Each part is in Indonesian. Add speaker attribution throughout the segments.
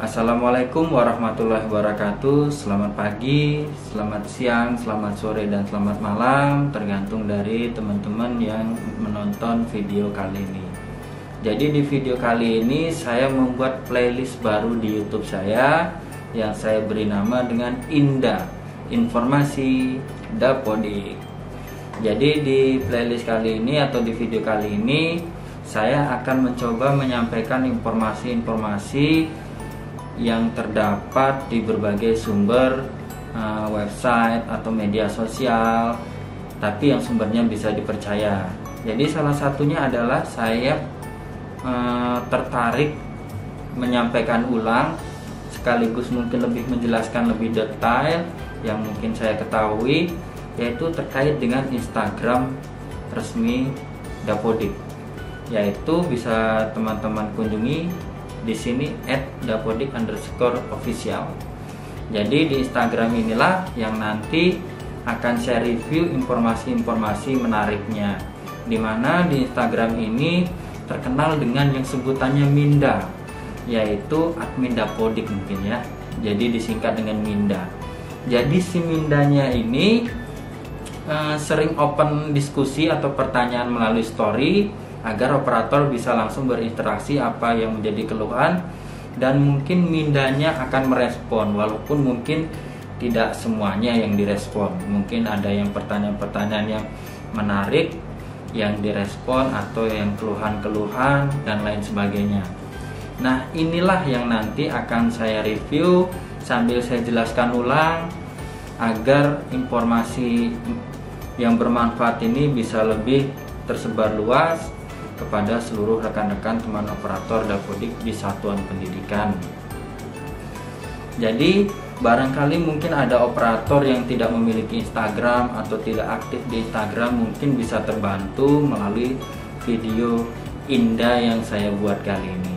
Speaker 1: Assalamualaikum warahmatullahi wabarakatuh. Selamat pagi, selamat siang, selamat sore, dan selamat malam, tergantung dari teman-teman yang menonton video kali ini. Jadi di video kali ini saya membuat playlist baru di YouTube saya yang saya beri nama dengan Indah, Informasi Dapodik. Jadi di playlist kali ini atau di video kali ini saya akan mencoba menyampaikan informasi-informasi yang terdapat di berbagai sumber website atau media sosial, tapi yang sumbernya bisa dipercaya. Jadi salah satunya adalah saya tertarik menyampaikan ulang sekaligus mungkin lebih menjelaskan lebih detail yang mungkin saya ketahui, yaitu terkait dengan Instagram resmi Dapodik, yaitu bisa teman-teman kunjungi di sini @dapodik_official. Jadi di Instagram inilah yang nanti akan saya review informasi-informasi menariknya, dimana di Instagram ini terkenal dengan yang sebutannya Minda, yaitu admin Dapodik mungkin ya, jadi disingkat dengan Minda. Jadi si Mindanya ini sering open diskusi atau pertanyaan melalui story agar operator bisa langsung berinteraksi apa yang menjadi keluhan, dan mungkin Mindanya akan merespon, walaupun mungkin tidak semuanya yang direspon. Mungkin ada yang pertanyaan-pertanyaan yang menarik yang direspon, atau yang keluhan-keluhan dan lain sebagainya. Nah, inilah yang nanti akan saya review sambil saya jelaskan ulang agar informasi yang bermanfaat ini bisa lebih tersebar luas kepada seluruh rekan-rekan teman operator Dapodik di satuan pendidikan. Jadi barangkali mungkin ada operator yang tidak memiliki Instagram atau tidak aktif di Instagram, mungkin bisa terbantu melalui video Indah yang saya buat kali ini.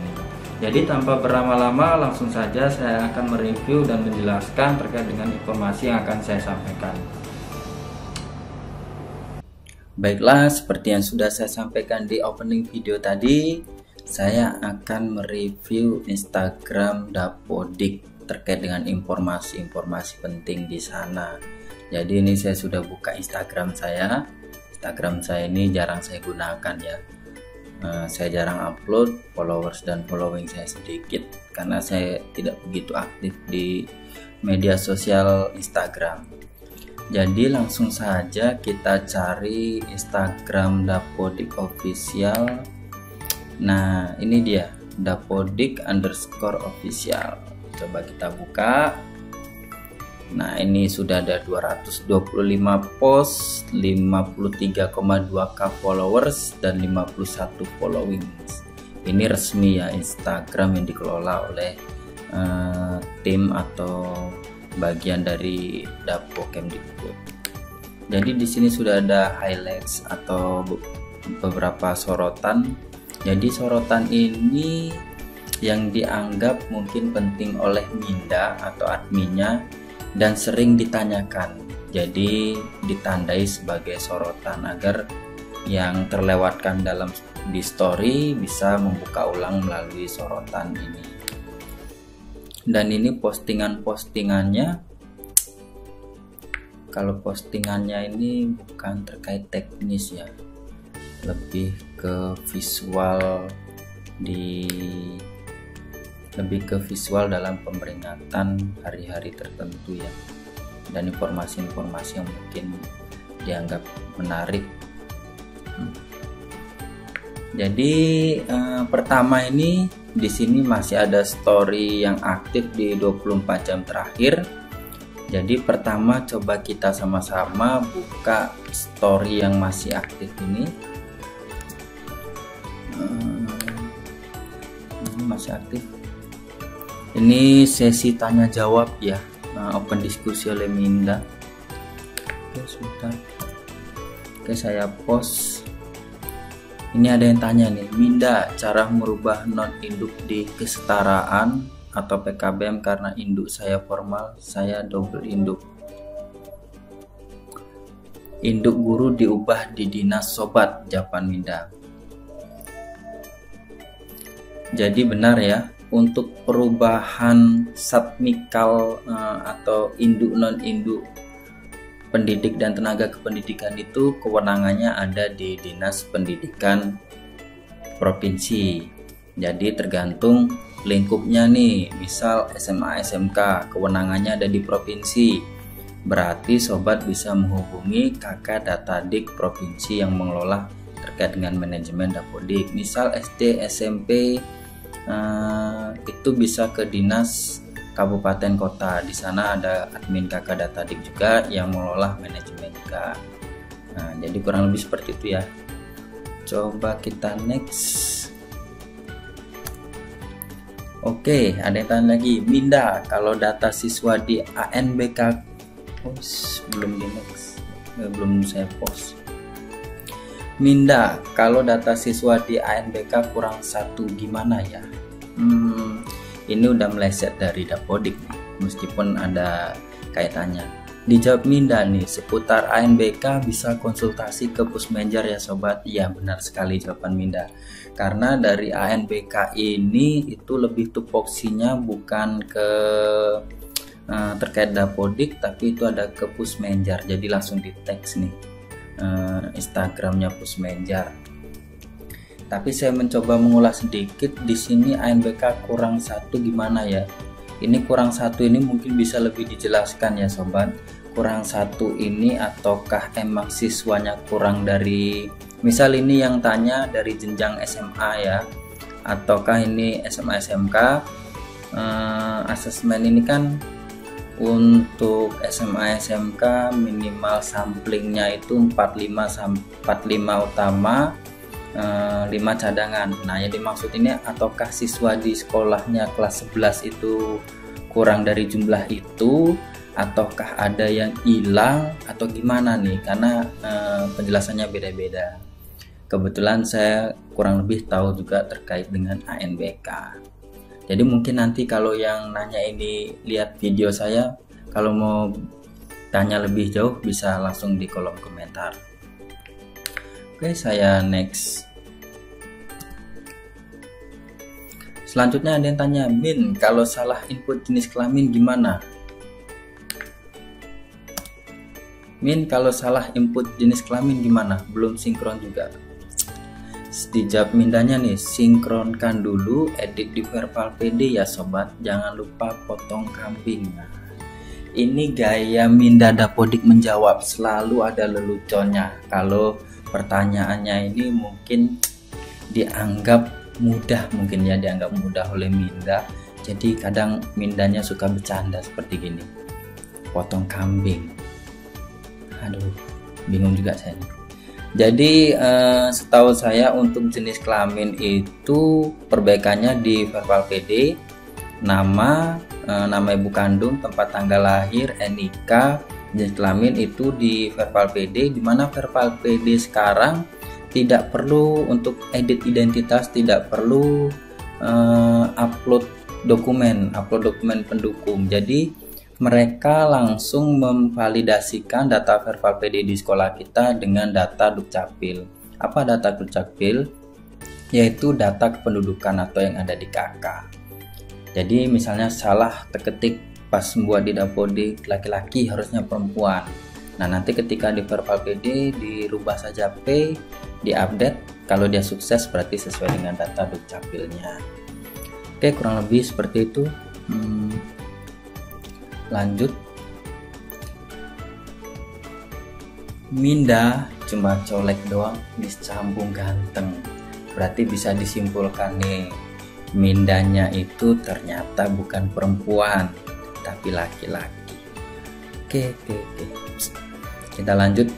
Speaker 1: Jadi tanpa berlama-lama, langsung saja saya akan mereview dan menjelaskan terkait dengan informasi yang akan saya sampaikan. Baiklah, seperti yang sudah saya sampaikan di opening video tadi, saya akan mereview Instagram Dapodik terkait dengan informasi-informasi penting di sana. Jadi ini saya sudah buka Instagram saya. Instagram saya ini jarang saya gunakan ya. Saya jarang upload, followers dan following saya sedikit karena saya tidak begitu aktif di media sosial Instagram. Jadi langsung saja kita cari Instagram Dapodik official. Nah, ini dia Dapodik_official. Coba kita buka. Nah, ini sudah ada 225 post, 53,2k followers dan 51 following. Ini resmi ya, Instagram yang dikelola oleh tim atau bagian dari Dapokemdikbud. Jadi di sini sudah ada highlights atau beberapa sorotan. Jadi sorotan ini yang dianggap mungkin penting oleh Minda atau adminnya dan sering ditanyakan. Jadi ditandai sebagai sorotan agar yang terlewatkan di story bisa membuka ulang melalui sorotan ini. Dan ini postingannya, kalau postingannya ini bukan terkait teknis ya, lebih ke visual dalam peringatan hari-hari tertentu ya, dan informasi-informasi yang mungkin dianggap menarik. Jadi pertama ini di sini masih ada story yang aktif di 24 jam terakhir. Jadi pertama coba kita sama-sama buka story yang masih aktif ini. Ini masih aktif. Ini sesi tanya jawab ya, open diskusi oleh Minda. Oke, sebentar. Oke, saya post. Ini ada yang tanya nih, Minda, cara merubah non induk di kesetaraan atau PKBM karena induk saya formal, saya double induk. Induk guru diubah di dinas sobat, jawaban Minda. Jadi benar ya, untuk perubahan satmikal atau induk non induk pendidik dan tenaga kependidikan itu kewenangannya ada di Dinas Pendidikan Provinsi. Jadi tergantung lingkupnya nih, misal SMA SMK kewenangannya ada di provinsi, berarti sobat bisa menghubungi kakak datadik provinsi yang mengelola terkait dengan manajemen dapodik. Misal SD SMP itu bisa ke dinas kabupaten kota, di sana ada admin kakak datadik juga yang mengelola manajemen juga. Nah, jadi kurang lebih seperti itu ya. Coba kita next. Oke, ada yang tanya lagi, Minda, kalau data siswa di ANBK belum di next, belum saya post. Minda, kalau data siswa di ANBK kurang 1 gimana ya? Ini udah meleset dari dapodik nih, meskipun ada kaitannya. Dijawab Minda nih, seputar ANBK bisa konsultasi ke Pusmenjar ya sobat. Ya benar sekali jawaban Minda, karena dari ANBK ini itu lebih tupoksinya bukan ke terkait dapodik, tapi itu ada ke Pusmenjar. Jadi langsung di teks nih Instagramnya Pusmenjar. Tapi saya mencoba mengulas sedikit di sini. ANBK kurang 1 gimana ya? Ini kurang 1 ini mungkin bisa lebih dijelaskan ya sobat. Kurang 1 ini ataukah emang siswanya kurang dari, misal ini yang tanya dari jenjang SMA ya, ataukah ini SMA SMK? Asesmen ini kan untuk SMA SMK minimal samplingnya itu 45 utama, 5 cadangan. Nah yang dimaksud ini ataukah siswa di sekolahnya kelas 11 itu kurang dari jumlah itu, ataukah ada yang hilang atau gimana nih, karena penjelasannya beda-beda. Kebetulan saya kurang lebih tahu juga terkait dengan ANBK. Jadi mungkin nanti kalau yang nanya ini lihat video saya, kalau mau tanya lebih jauh bisa langsung di kolom komentar. Oke, saya next. Selanjutnya ada yang tanya, Min, kalau salah input jenis kelamin gimana? Min, kalau salah input jenis kelamin gimana? Belum sinkron juga. Dijawab Mindanya nih, sinkronkan dulu, edit di verbal PD ya sobat, jangan lupa potong kambing. Nah, ini gaya Minda Dapodik menjawab, selalu ada leluconnya. Kalau pertanyaannya ini mungkin dianggap mudah, mungkin ya dianggap mudah oleh Minda, jadi kadang Mindanya suka bercanda seperti gini, potong kambing. Aduh, bingung juga saya nih. Jadi setahu saya untuk jenis kelamin itu perbaikannya di verbal PD, nama ibu kandung, tempat tanggal lahir, NIK, jenis kelamin itu di verbal PD, dimana verbal PD sekarang tidak perlu untuk edit identitas, tidak perlu upload dokumen pendukung. Jadi mereka langsung memvalidasikan data verbal PD di sekolah kita dengan data Dukcapil. Apa data Dukcapil? Yaitu data kependudukan atau yang ada di KK. Jadi misalnya salah terketik pas membuat di Dapodik laki-laki harusnya perempuan. Nah nanti ketika di verbal PD dirubah saja P, diupdate, kalau dia sukses berarti sesuai dengan data Dukcapilnya. Oke, kurang lebih seperti itu. Lanjut. Minda cuma colek doang disambung ganteng, berarti bisa disimpulkan nih, Mindanya itu ternyata bukan perempuan tapi laki-laki. Oke. Kita lanjut.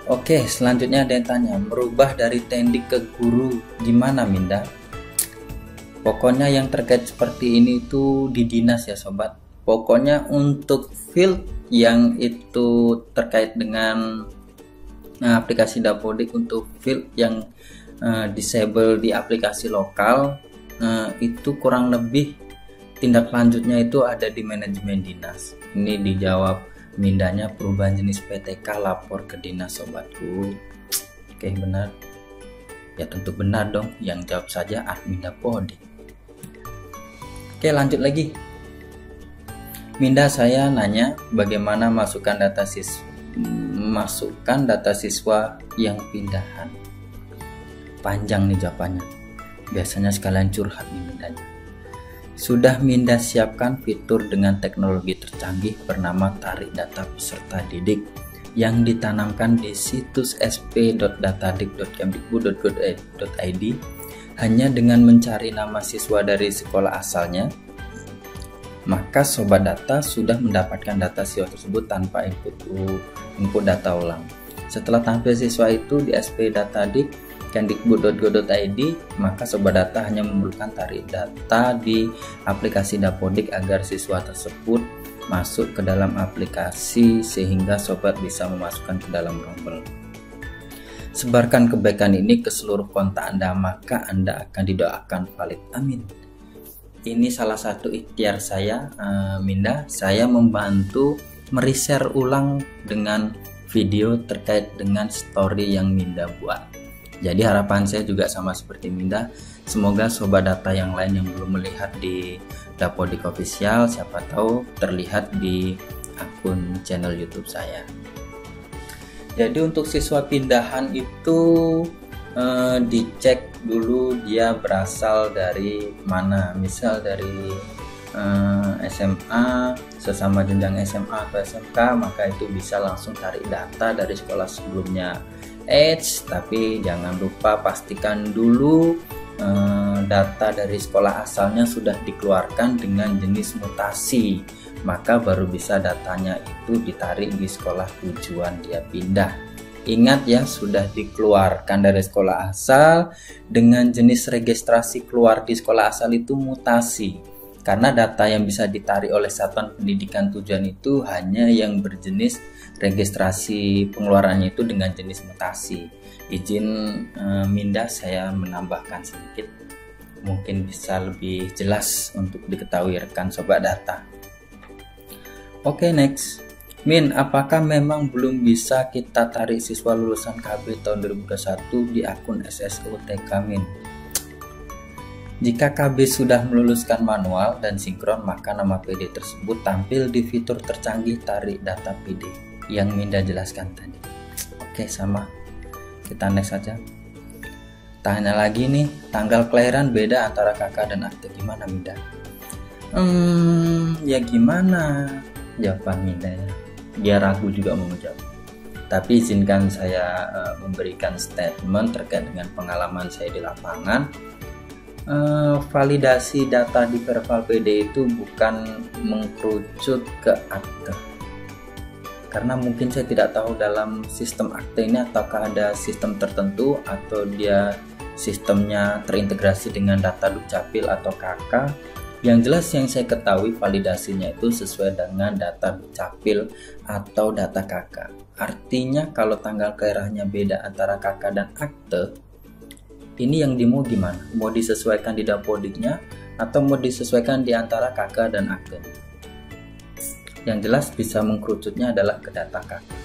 Speaker 1: Oke, selanjutnya ada yang tanya, merubah dari tendik ke guru gimana Minda? Pokoknya yang terkait seperti ini itu di dinas ya sobat. Pokoknya untuk field yang itu terkait dengan aplikasi Dapodik, untuk field yang disable di aplikasi lokal, itu kurang lebih tindak lanjutnya itu ada di manajemen dinas. Ini dijawab Mindanya, perubahan jenis PTK lapor ke dinas sobatku. Oke, benar. Ya tentu benar dong, yang jawab saja admin Dapodik. Oke, lanjut lagi. Minda, saya nanya bagaimana masukkan data siswa yang pindahan. Panjang nih jawabannya. Biasanya sekalian curhat nih Mindanya. Sudah Minda siapkan fitur dengan teknologi tercanggih bernama tarik data peserta didik yang ditanamkan di situs sp.datadik.kemdikbud.go.id hanya dengan mencari nama siswa dari sekolah asalnya. Maka Sobat Data sudah mendapatkan data siswa tersebut tanpa input data ulang. Setelah tampil siswa itu di sp.datadik.kemdikbud.go.id, maka Sobat Data hanya memerlukan tarik data di aplikasi Dapodik agar siswa tersebut masuk ke dalam aplikasi sehingga sobat bisa memasukkan ke dalam rombel. Sebarkan kebaikan ini ke seluruh kontak Anda, maka Anda akan didoakan valid. Amin. Ini salah satu ikhtiar saya, Minda. Saya membantu mereshare ulang dengan video terkait dengan story yang Minda buat. Jadi harapan saya juga sama seperti Minda. Semoga Sobat Data yang lain yang belum melihat di Dapodik Official, siapa tahu terlihat di akun channel YouTube saya. Jadi untuk siswa pindahan itu dicek dulu dia berasal dari mana. Misal dari SMA, sesama jenjang SMA atau SMK, maka itu bisa langsung tarik data dari sekolah sebelumnya. Tapi jangan lupa pastikan dulu data dari sekolah asalnya sudah dikeluarkan dengan jenis mutasi, maka baru bisa datanya itu ditarik di sekolah tujuan dia pindah. Ingat ya, sudah dikeluarkan dari sekolah asal dengan jenis registrasi keluar di sekolah asal itu mutasi, karena data yang bisa ditarik oleh satuan pendidikan tujuan itu hanya yang berjenis registrasi pengeluarannya itu dengan jenis mutasi. Izin Minda saya menambahkan sedikit, mungkin bisa lebih jelas untuk diketahui rekan Sobat Data. Oke, next. Min, apakah memang belum bisa kita tarik siswa lulusan KB tahun 2021 di akun SSOTK Min? Jika KB sudah meluluskan manual dan sinkron, maka nama PD tersebut tampil di fitur tercanggih tarik data PD yang Minda jelaskan tadi. Oke, sama. Kita next saja. Tanya lagi nih, tanggal kelahiran beda antara kakak dan akte, gimana Minda? Ya gimana jawaban Minda ya? Dia ragu juga mau menjawab. Tapi izinkan saya memberikan statement terkait dengan pengalaman saya di lapangan. Validasi data di Verval PD itu bukan mengkerucut ke akte. Karena mungkin saya tidak tahu dalam sistem akte ini apakah ada sistem tertentu atau dia sistemnya terintegrasi dengan data Dukcapil atau KK. Yang jelas yang saya ketahui validasinya itu sesuai dengan data Dukcapil atau data KK. Artinya kalau tanggal kelahirannya beda antara KK dan akte, ini yang mau gimana? Mau disesuaikan di Dapodiknya atau mau disesuaikan di antara KK dan akte? Yang jelas bisa mengkerucutnya adalah ke data KK.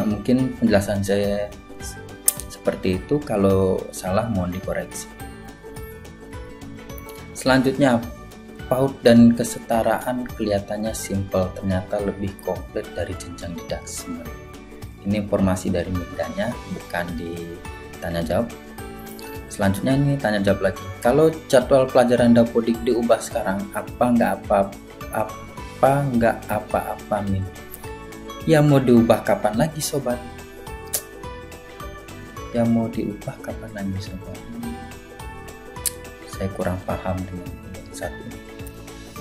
Speaker 1: Mungkin penjelasan saya seperti itu, kalau salah mohon dikoreksi. Selanjutnya, PAUD dan kesetaraan kelihatannya simpel, ternyata lebih komplit dari jenjang didaksima. Ini informasi dari Mindanya, bukan di tanya jawab. Selanjutnya ini tanya jawab lagi. Kalau jadwal pelajaran Dapodik diubah sekarang, apa nggak apa-apa Min? Ya mau diubah kapan lagi sobat? Ya mau diubah kapan lagi sobat? Saya kurang paham dengan satu ini.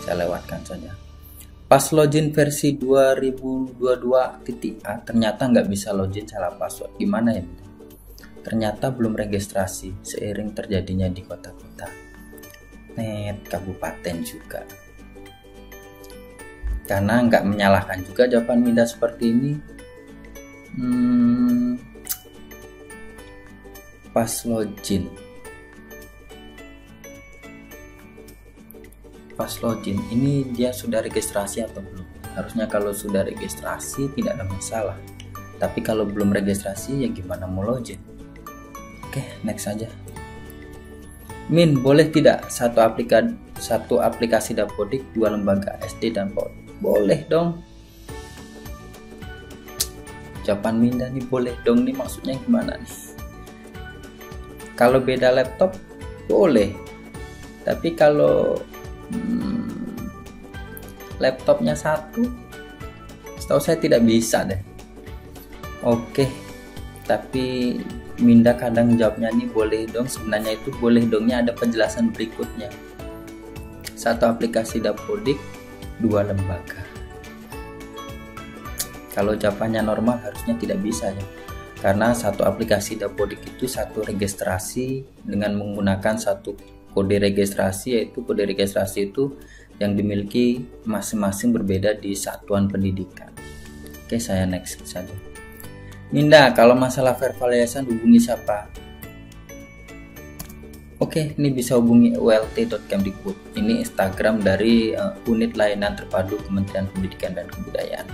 Speaker 1: Saya lewatkan saja. Pas login versi 2022.a ternyata nggak bisa login salah password. Gimana ya? Ternyata belum registrasi seiring terjadinya di kota-kota. Kabupaten juga. Karena nggak menyalahkan juga jawaban Minda seperti ini. Pas login ini dia sudah registrasi atau belum? Harusnya kalau sudah registrasi tidak ada masalah, tapi kalau belum registrasi ya gimana mau login? Oke,
Speaker 2: Oke, next saja. Min, boleh tidak satu aplikasi Dapodik, 2 lembaga SD dan PAUD? Boleh dong. Jawaban Minda nih boleh dong nih, maksudnya gimana nih? Kalau beda laptop boleh, tapi kalau laptopnya satu, setahu saya tidak bisa deh. Oke, tapi Minda kadang jawabnya nih boleh dong. Sebenarnya itu boleh dongnya ada penjelasan berikutnya. Satu aplikasi Dapodik, 2 lembaga. Kalau jawabannya normal harusnya tidak bisa ya, karena satu aplikasi Dapodik itu satu registrasi dengan menggunakan satu kode registrasi, yaitu kode registrasi itu yang dimiliki masing-masing berbeda di satuan pendidikan. Oke, saya next saja. Minda, kalau masalah verbal yayasan hubungi siapa? Oke, ini bisa hubungi ult.kemdikbud. Ini Instagram dari unit layanan terpadu Kementerian Pendidikan dan Kebudayaan.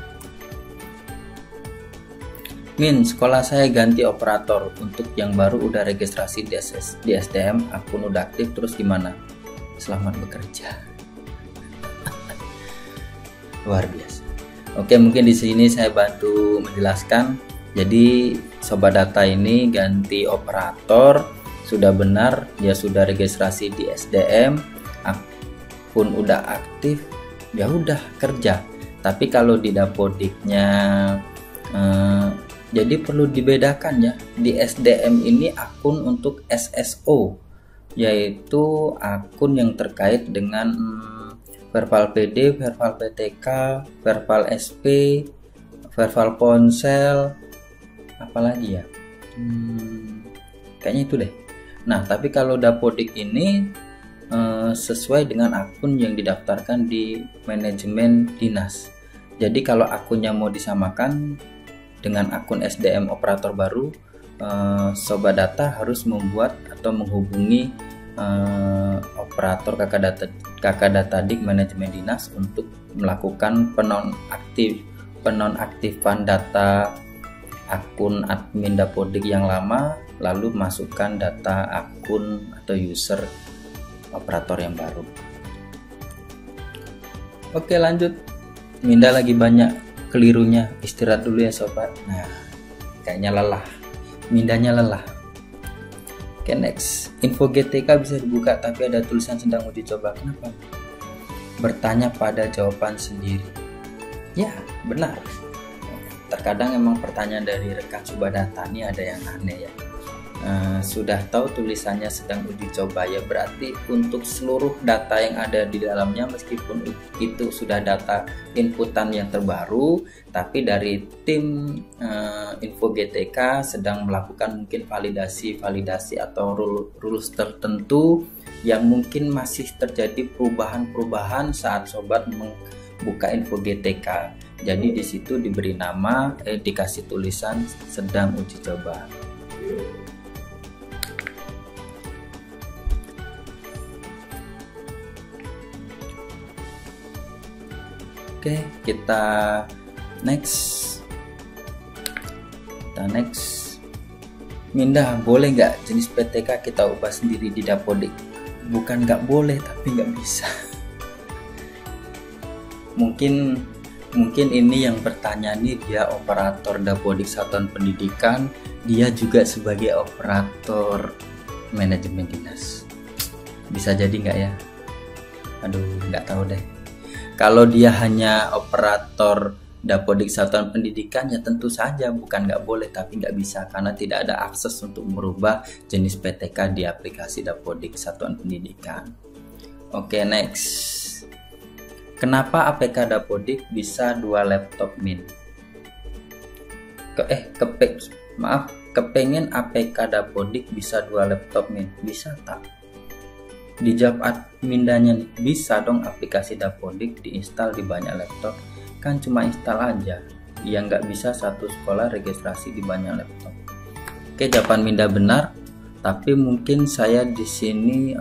Speaker 2: Min, sekolah saya ganti operator. Untuk yang baru udah registrasi di SDM, akun udah aktif, terus gimana? Selamat bekerja. Luar biasa. Oke, mungkin di sini saya bantu menjelaskan. Jadi sobat data ini ganti operator, sudah benar, dia sudah registrasi di SDM, akun udah aktif, ya udah kerja. Tapi kalau di Dapodiknya jadi perlu dibedakan ya. Di SDM ini akun untuk SSO, yaitu akun yang terkait dengan verbal PD, verbal PTK, verbal SP, verbal ponsel, apalagi ya, kayaknya itu deh. Nah, tapi kalau Dapodik ini sesuai dengan akun yang didaftarkan di manajemen dinas. Jadi kalau akunnya mau disamakan dengan akun SDM operator baru, sobat data harus membuat atau menghubungi operator Kakadatadik manajemen dinas untuk melakukan penonaktifan data akun admin Dapodik yang lama, lalu masukkan data akun atau user operator yang baru. Oke, lanjut. Minda lagi banyak kelirunya, istirahat dulu ya sobat. Nah, kayaknya lelah, Mindanya lelah. Oke, next. Info GTK bisa dibuka tapi ada tulisan sedang uji coba. Kenapa? Bertanya pada jawaban sendiri. Ya, benar. Terkadang emang pertanyaan dari rekan sobat data ini ada yang aneh ya. Sudah tahu tulisannya sedang uji coba, ya berarti untuk seluruh data yang ada di dalamnya, meskipun itu sudah data inputan yang terbaru, tapi dari tim Info GTK sedang melakukan mungkin validasi atau rules tertentu yang mungkin masih terjadi perubahan saat sobat membuka Info GTK. Jadi di situ diberi nama, dikasih tulisan sedang uji coba. Oke, kita next. Minda, boleh nggak jenis PTK kita ubah sendiri di Dapodik? Bukan nggak boleh, tapi nggak bisa. Mungkin ini yang bertanya nih, dia operator Dapodik Satuan Pendidikan, dia juga sebagai operator manajemen dinas. Bisa jadi nggak ya? Aduh, nggak tahu deh. Kalau dia hanya operator Dapodik Satuan Pendidikan, ya tentu saja bukan nggak boleh, tapi nggak bisa karena tidak ada akses untuk merubah jenis PTK di aplikasi Dapodik Satuan Pendidikan. Oke, next. Kenapa APK Dapodik bisa 2 laptop Min? Kepengen APK Dapodik bisa 2 laptop Min? Bisa tak? Dijawab admindanya nih, bisa dong. Aplikasi Dapodik diinstal di banyak laptop, kan cuma install aja. Ya nggak bisa satu sekolah registrasi di banyak laptop. Oke, jawaban Minda benar, tapi mungkin saya di sini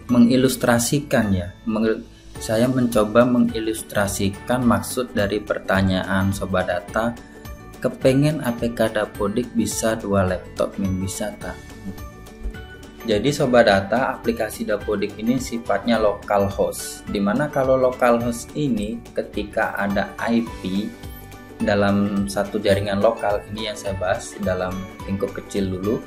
Speaker 2: mengilustrasikan ya, saya mencoba mengilustrasikan maksud dari pertanyaan Sobat Data. Kepengen APK Dapodik bisa 2 laptop bisa tak? Jadi Sobat Data, aplikasi Dapodik ini sifatnya local host, dimana kalau local host ini ketika ada IP dalam satu jaringan lokal, ini yang saya bahas dalam lingkup kecil dulu,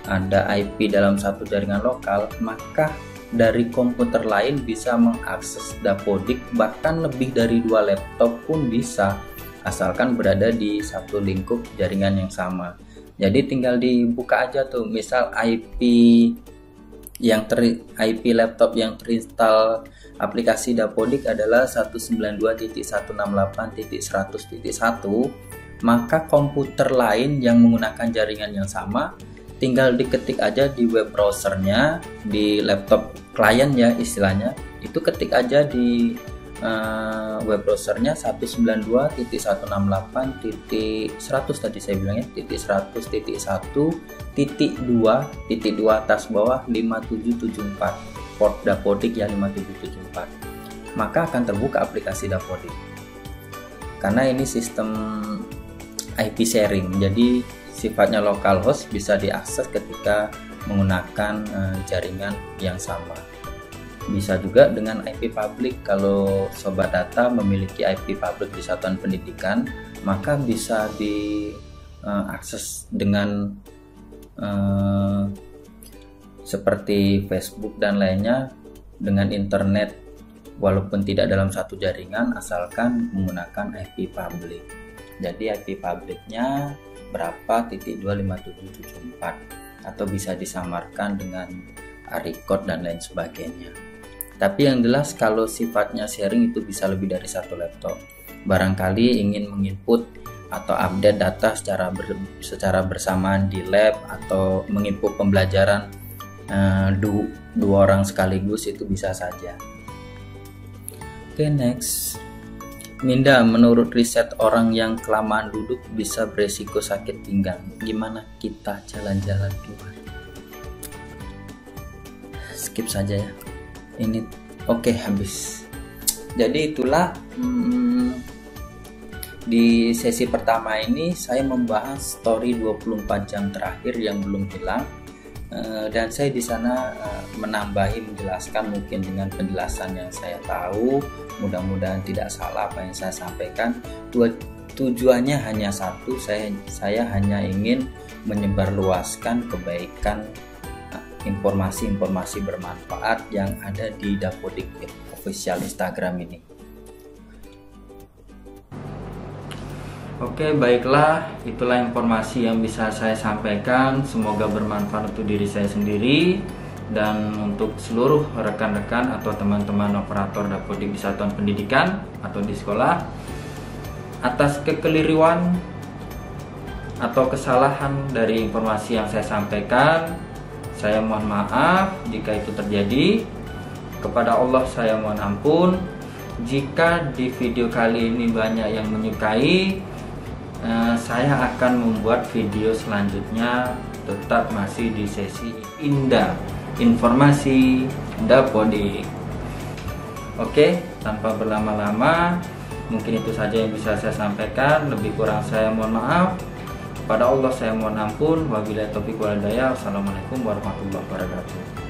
Speaker 2: ada IP dalam satu jaringan lokal, maka dari komputer lain bisa mengakses Dapodik, bahkan lebih dari 2 laptop pun bisa, asalkan berada di satu lingkup jaringan yang sama. Jadi tinggal dibuka aja tuh, misal IP laptop yang terinstall aplikasi Dapodik adalah 192.168.100.1, maka komputer lain yang menggunakan jaringan yang sama tinggal diketik aja di web browsernya, di laptop klien ya istilahnya, itu ketik aja di web browsernya 192.168.100 tadi saya bilangnya, .100.1.2 atas bawah 5774, port Dapodik ya 5774, maka akan terbuka aplikasi Dapodik. Karena ini sistem IP sharing, jadi sifatnya local host, bisa diakses ketika menggunakan jaringan yang sama. Bisa juga dengan IP public. Kalau Sobat Data memiliki IP public di satuan pendidikan, maka bisa diakses dengan seperti Facebook dan lainnya dengan internet, walaupun tidak dalam satu jaringan, asalkan menggunakan IP public. Jadi IP publicnya berapa .25774, atau bisa disamarkan dengan record dan lain sebagainya. Tapi yang jelas kalau sifatnya sharing itu bisa lebih dari satu laptop. Barangkali ingin menginput atau update data secara bersamaan di lab, atau menginput pembelajaran dua orang sekaligus, itu bisa saja. Oke, next. Minda, menurut riset orang yang kelamaan duduk bisa beresiko sakit pinggang. Gimana kita jalan-jalan keluar? Skip saja ya. Ini oke, habis. Jadi itulah di sesi pertama ini saya membahas story 24 jam terakhir yang belum hilang, dan saya di sana menjelaskan mungkin dengan penjelasan yang saya tahu. Mudah-mudahan tidak salah apa yang saya sampaikan. Tujuannya hanya satu, saya hanya ingin menyebarluaskan kebaikan, informasi-informasi bermanfaat yang ada di Dapodik official Instagram ini.
Speaker 1: Oke, baiklah, itulah informasi yang bisa saya sampaikan. Semoga bermanfaat untuk diri saya sendiri dan untuk seluruh rekan-rekan atau teman-teman operator Dapodik di satuan pendidikan atau di sekolah. Atas kekeliruan atau kesalahan dari informasi yang saya sampaikan, saya mohon maaf jika itu terjadi. Kepada Allah saya mohon ampun. Jika di video kali ini banyak yang menyukai, saya akan membuat video selanjutnya, tetap masih di sesi indah informasi Dapodik. Oke, tanpa berlama-lama, mungkin itu saja yang bisa saya sampaikan. Lebih kurang saya mohon maaf. Kepada Allah saya mohon ampun. Wabillahi taufiq wal hidayah. Wassalamualaikum warahmatullahi wabarakatuh.